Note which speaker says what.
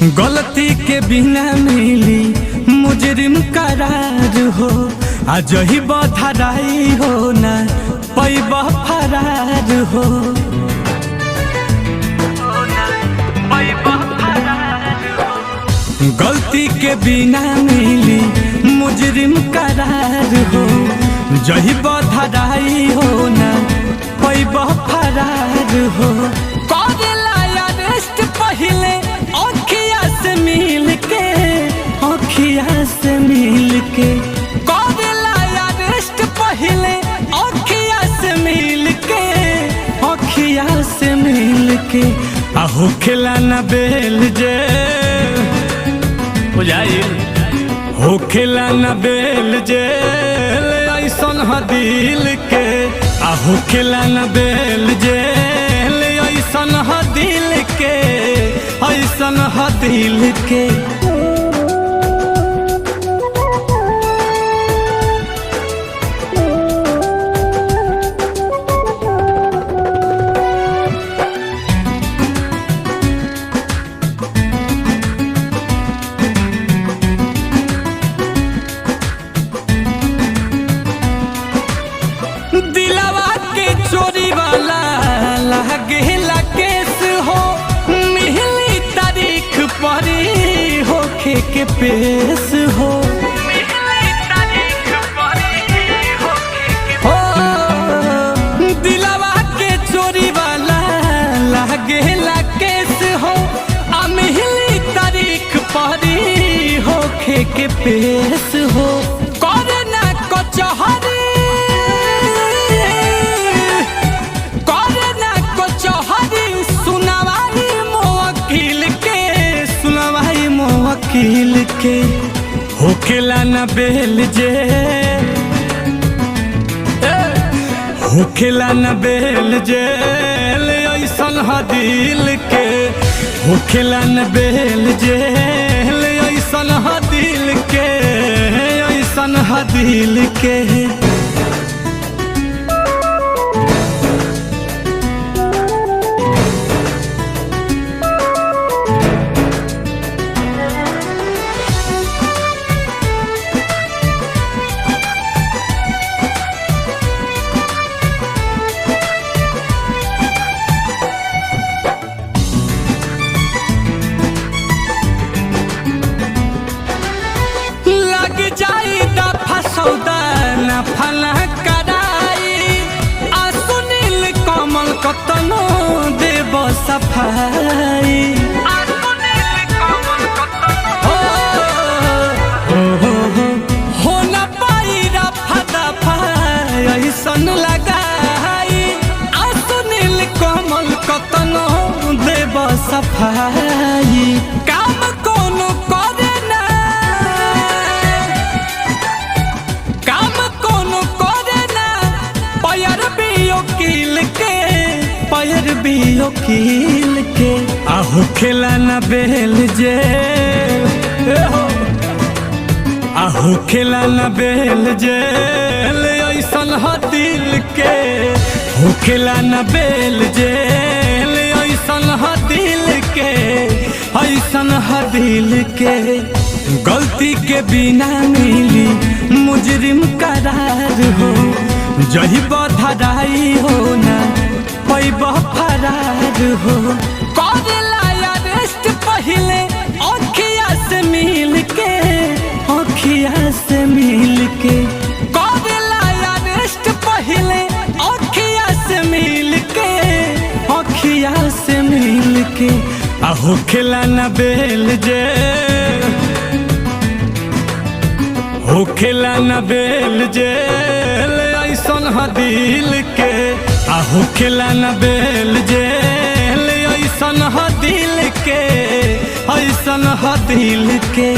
Speaker 1: गलती के बिना मिली मुजरिम करार हो, आज ही बधराई हो ना पैबा फरार हो। गलती के बिना मिली मुजरिम करार हो, जही बधराई हो ना पैबा फरार हो। करेला अरेस्ट पहले अखिया से मिल के, अखिया से मिल के करेला अरेस्ट पहले अखिया से मिल के, अखिया से मिल के आहो खेला न बेल जे हो खेला न बेल जेल ऐसन हदिल के, आहो खेला न बेल जेल ऐसन हदिल के, ऐसन हदिल के। दिलवा के चोरी वाला लागेला केस हो, मिहली तारीख परी होखे के पेश हो। दिलवा के चोरी वाला लागेला केस हो, आ मिहली तारीख परी होखे के पेश हो। करे ना कचहरी वकील के होखेला न बेल जे, होखेला न बेल जेल ऐसन हदिल के, होखेला न बेल जेल ऐसन हदिल के, ऐसन हदिल के। सौदा न फला कराई, आ सुनील कमल कतनो देव सफाई। हो न पाई रफा दफा ऐसन लगाई, आ सुनील कमल कतनो देव सफाई। काम कोनो करे ना, काम कोनो करे ना पैर भी वकील के, पैर भी वकील के आहो खेला न बेल जे, आहो खेला न बेल जेल ऐसन हदिल के, हो खेला न बेल जेल ऐसन हदिल के, ऐसन हदिल के। गलती के बिना मिली मुजरिम करार हो, जही बधराई हो ना पैबा फरार हो। करेला अरेस्ट पहले अखिया से मिल के, अखिया से मिल के करेला अरेस्ट पहले अखिया से मिल के, अखिया से मिल के आहो खेला न बेल जे, होखेला न बेल जेल ऐसन हदिल के, आहो खेला न बेल जेल ऐसन हदिल के, ऐसन हदिल के।